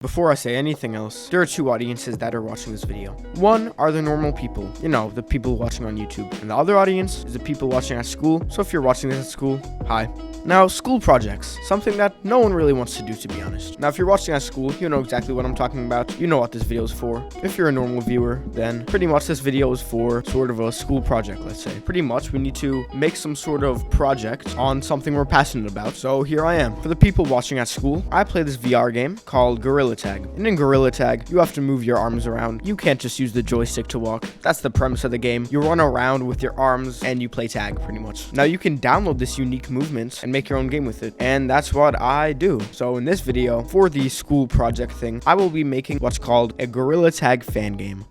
Before I say anything else, there are two audiences that are watching this video. One are the normal people, the people watching on YouTube. And the other audience is the people watching at school. So if you're watching this at school, hi. Now, school projects, something that no one really wants to do, to be honest. Now, if you're watching at school, you know exactly what I'm talking about. You know what this video is for. If you're a normal viewer, then pretty much this video is for sort of a school project, let's say. Pretty much, we need to make some sort of project on something we're passionate about. So here I am. For the people watching at school, I play this VR game called Gorilla Tag. And in Gorilla Tag, you have to move your arms around. You can't just use the joystick to walk. That's the premise of the game. You run around with your arms and you play tag, pretty much. Now, you can download this unique movement and make your own game with it, and that's what I do. So in this video, for the school project thing, I will be making what's called a Gorilla Tag fan game.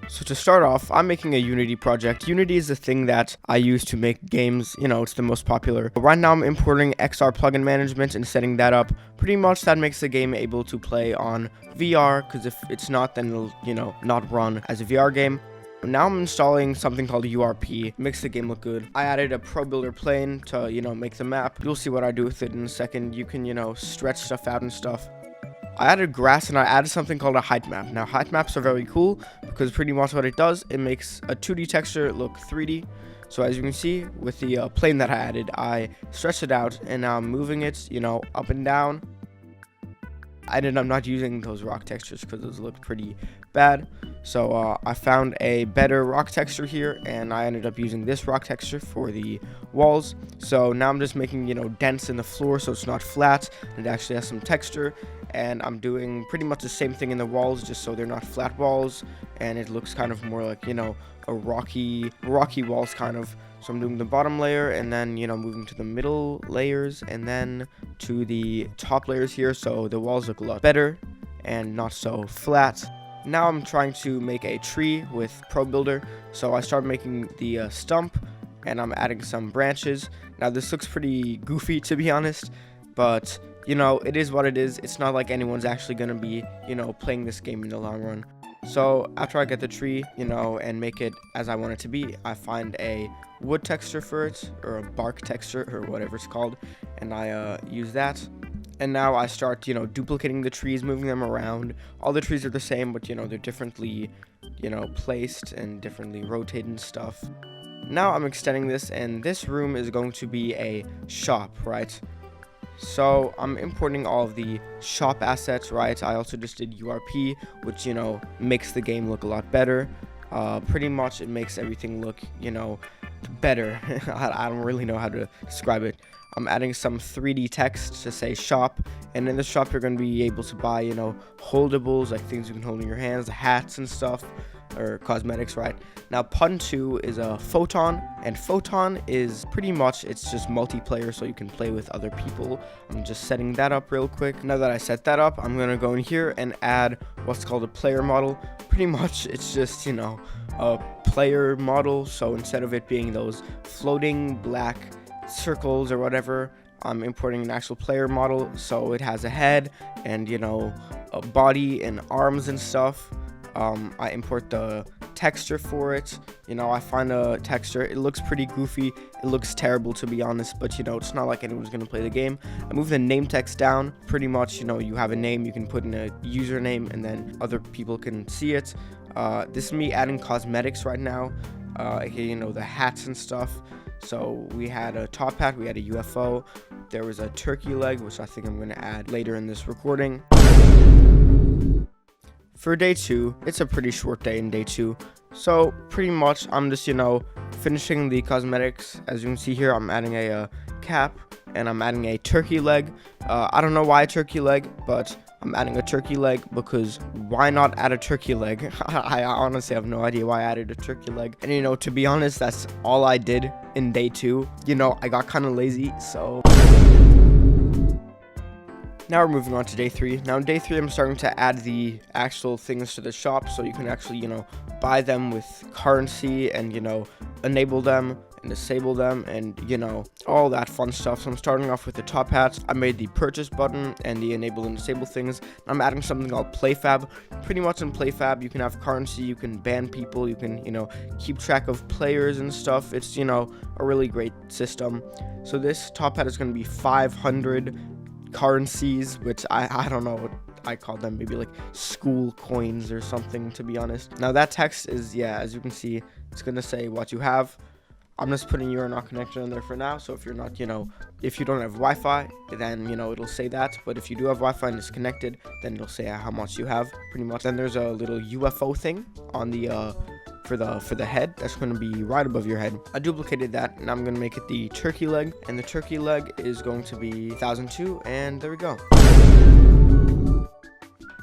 So to start off, I'm making a Unity project. Unity is the thing that I use to make games. It's the most popular. But right now I'm importing XR plugin management and setting that up. Pretty much that makes the game able to play on VR, because if it's not, then it'll, not run as a VR game. Now I'm installing something called URP, makes the game look good. I added a Pro Builder plane to, make the map. You'll see what I do with it in a second. You can, stretch stuff out and stuff. I added grass and I added something called a height map. Now, height maps are very cool because pretty much what it does, it makes a 2D texture look 3D. So as you can see, with the plane that I added, I stretched it out and now I'm moving it, up and down. I ended up not using those rock textures because those looked pretty bad. So I found a better rock texture here, and I ended up using this rock texture for the walls. So now I'm just making, dents in the floor so it's not flat. It actually has some texture, and I'm doing pretty much the same thing in the walls just so they're not flat walls, and it looks kind of more like, a rocky walls kind of. So I'm doing the bottom layer and then, moving to the middle layers and then to the top layers here so the walls look a lot better and not so flat. Now I'm trying to make a tree with Pro Builder. So I started making the stump and I'm adding some branches. Now this looks pretty goofy, to be honest, but it is what it is. It's not like anyone's actually going to be, playing this game in the long run. So after I get the tree, and make it as I want it to be, I find a wood texture for it, or a bark texture, or whatever it's called, and I use that. And now I start, duplicating the trees, moving them around. All the trees are the same, but, they're differently, placed and differently rotated and stuff. Now I'm extending this, and this room is going to be a shop, right? So I'm importing all of the shop assets, right? I also just did URP, which, makes the game look a lot better. Pretty much it makes everything look, better. I don't really know how to describe it. I'm adding some 3D text to say shop, and in the shop you're going to be able to buy, holdables, like things you can hold in your hands, hats and stuff, or cosmetics, right? Now Pun 2 is a Photon, and Photon is pretty much, it's just multiplayer, so you can play with other people. I'm just setting that up real quick. Now that I set that up, I'm gonna go in here and add what's called a player model. Pretty much it's just, a player model, so instead of it being those floating black circles or whatever, I'm importing an actual player model, so it has a head and, a body and arms and stuff. I import the texture for it. I find a texture. It looks pretty goofy. It looks terrible, to be honest, but it's not like anyone's gonna play the game. I move the name text down. Pretty much, you have a name, you can put in a username and then other people can see it. This is me adding cosmetics right now, the hats and stuff. So we had a top hat, we had a UFO, there was a turkey leg, which I think I'm going to add later in this recording. For day 2, it's a pretty short day in day 2, so pretty much I'm just, finishing the cosmetics. As you can see here, I'm adding a cap, and I'm adding a turkey leg. I don't know why a turkey leg, but I'm adding a turkey leg because why not add a turkey leg? I honestly have no idea why I added a turkey leg. And to be honest, that's all I did in day 2. I got kind of lazy, so. Now we're moving on to day 3. Now in day 3, I'm starting to add the actual things to the shop so you can actually, buy them with currency and, enable them and disable them and, all that fun stuff. So I'm starting off with the top hats. I made the purchase button and the enable and disable things. I'm adding something called PlayFab. Pretty much in PlayFab, you can have currency, you can ban people, you can, keep track of players and stuff. It's, a really great system. So this top hat is going to be 500 currencies, which I don't know what I call them, maybe like school coins or something, to be honest. Now that text is, yeah, as you can see, it's gonna say what you have. I'm just putting you are not connected in there for now. So if you're not, if you don't have Wi-Fi, then, it'll say that. But if you do have Wi-Fi and it's connected, then it'll say how much you have, pretty much. Then there's a little UFO thing on the, for the head. That's going to be right above your head. I duplicated that, and I'm going to make it the turkey leg. And the turkey leg is going to be 1002, and there we go.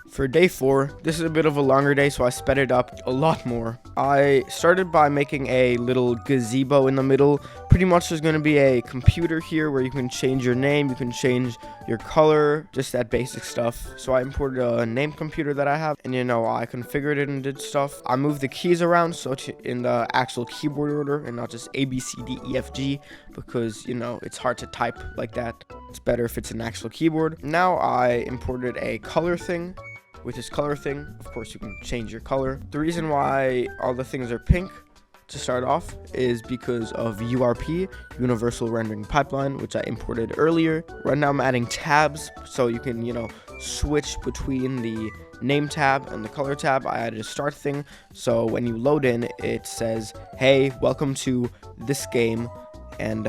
For day 4, this is a bit of a longer day, so I sped it up a lot more. I started by making a little gazebo in the middle. Pretty much there's going to be a computer here where you can change your name, you can change your color, just that basic stuff. So I imported a name computer that I have, and I configured it and did stuff. I moved the keys around so in the actual keyboard order and not just A, B, C, D, E, F, G, because, it's hard to type like that. It's better if it's an actual keyboard. Now I imported a color thing. With this color thing, of course, you can change your color. The reason why all the things are pink to start off is because of URP, Universal Rendering Pipeline, which I imported earlier. Right now I'm adding tabs, so you can, switch between the name tab and the color tab. I added a start thing, so when you load in, it says, hey, welcome to this game. And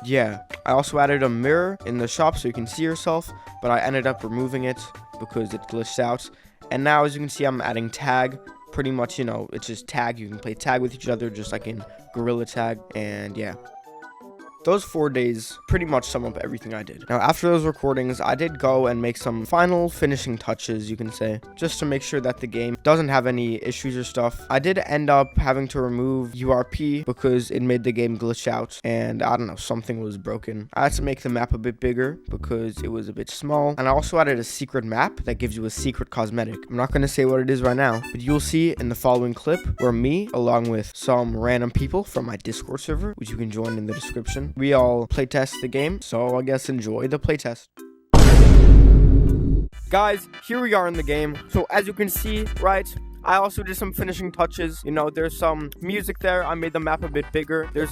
yeah, I also added a mirror in the shop so you can see yourself, but I ended up removing it because it glitched out. And now, as you can see, I'm adding tag. Pretty much, it's just tag. You can play tag with each other just like in Gorilla Tag. And yeah, those 4 days pretty much sum up everything I did. Now, after those recordings, I did go and make some final finishing touches, you can say, just to make sure that the game doesn't have any issues or stuff. I did end up having to remove URP because it made the game glitch out, and I don't know, something was broken. I had to make the map a bit bigger because it was a bit small, and I also added a secret map that gives you a secret cosmetic. I'm not going to say what it is right now, but you'll see in the following clip where me, along with some random people from my Discord server, which you can join in the description, we all playtest the game, so I guess enjoy the playtest. Guys, here we are in the game. So as you can see, right, I also did some finishing touches. There's some music there. I made the map a bit bigger. There's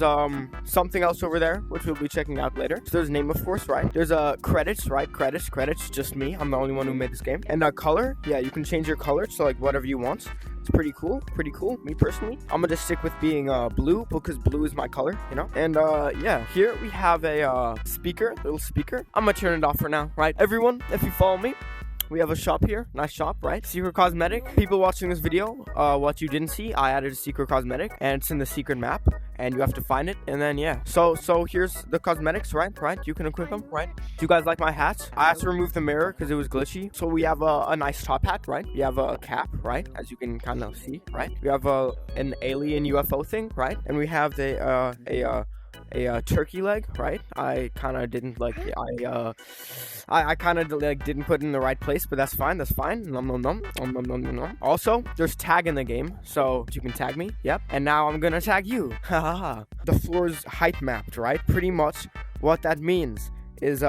something else over there, which we'll be checking out later. So there's name, of course, right? There's credits, right? Credits, just me. I'm the only one who made this game. And color, yeah, you can change your color to like whatever you want. It's pretty cool, me personally. I'm gonna just stick with being blue because blue is my color, And yeah, here we have a little speaker. I'm gonna turn it off for now, right? Everyone, if you follow me, we have a shop here. Nice shop, right? Secret cosmetic. People watching this video, what you didn't see, I added a secret cosmetic, and it's in the secret map, and you have to find it. And then yeah, so here's the cosmetics, right? You can equip them, right? Do you guys like my hat? I had to remove the mirror because it was glitchy. So we have a nice top hat, right? We have a cap, right? As you can kind of see, right? We have an alien UFO thing, right? And we have a turkey leg, right? I kind of didn't like I kind of didn't put it in the right place, but that's fine. Nom nom nom. Also, there's tag in the game, so you can tag me. Yep. And now I'm gonna tag you. The floor's height mapped, right? Pretty much what that means is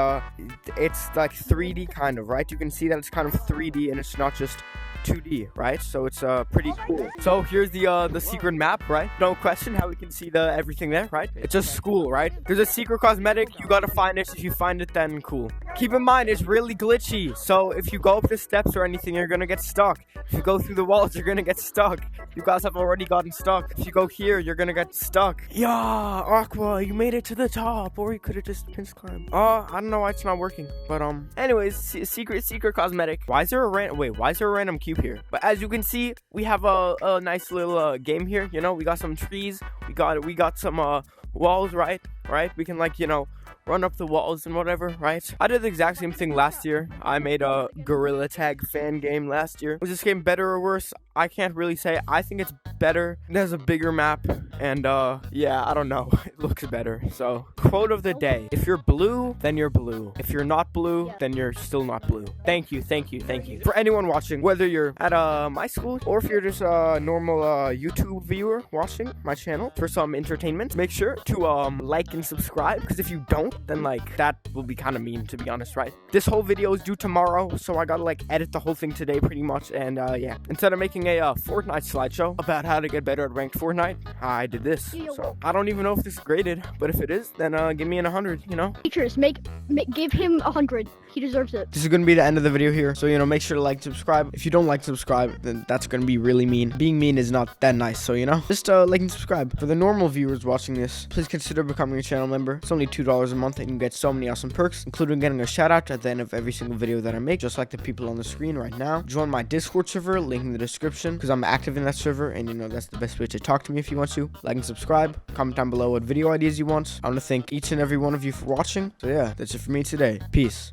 it's like 3D kind of, right? You can see that it's kind of 3D and it's not just 2D, right? So it's pretty cool. So here's the secret map, right? No question how we can see everything there, right? It's a school, right? There's a secret cosmetic. You gotta find it. If you find it, then cool. Keep in mind, it's really glitchy. So if you go up the steps or anything, you're gonna get stuck. If you go through the walls, you're gonna get stuck. You guys have already gotten stuck. If you go here, you're gonna get stuck. Yeah, Aqua, you made it to the top, or you could have just pinch climbed. I don't know why it's not working, but anyways, secret cosmetic. Why is there a random cube here? But as you can see, we have a nice little game here. We got some trees. We got some walls, right? We can run up the walls and whatever, right? I did the exact same thing last year. I made a Gorilla Tag fan game last year. Was this game better or worse? I can't really say. I think it's better. It has a bigger map, and yeah, I don't know. It looks better. So, quote of the day: if you're blue, then you're blue. If you're not blue, then you're still not blue. Thank you. For anyone watching, whether you're at my school or if you're just a normal YouTube viewer watching my channel for some entertainment, make sure to like and subscribe, because if you don't, then like that will be kind of mean, to be honest, right? This whole video is due tomorrow, so I gotta like edit the whole thing today pretty much. And yeah, instead of making a Fortnite slideshow about how to get better at ranked Fortnite, I did this. So I don't even know if this is graded, but if it is, then give me an 100, you know? Teachers, give him 100. He deserves it. This is gonna be the end of the video here, so you know, make sure to like, subscribe. If you don't like, subscribe, then that's gonna be really mean. Being mean is not that nice, so you know, just like and subscribe. For the normal viewers watching this, please consider becoming a channel member. It's only $2 a month, and you can get so many awesome perks, including getting a shout out at the end of every single video that I make, just like the people on the screen right now. Join my Discord server, link in the description, because I'm active in that server, and you know, that's the best way to talk to me if you want to. Like and subscribe. Comment down below what video ideas you want. I want to thank each and every one of you for watching. So yeah, that's it for me today. Peace.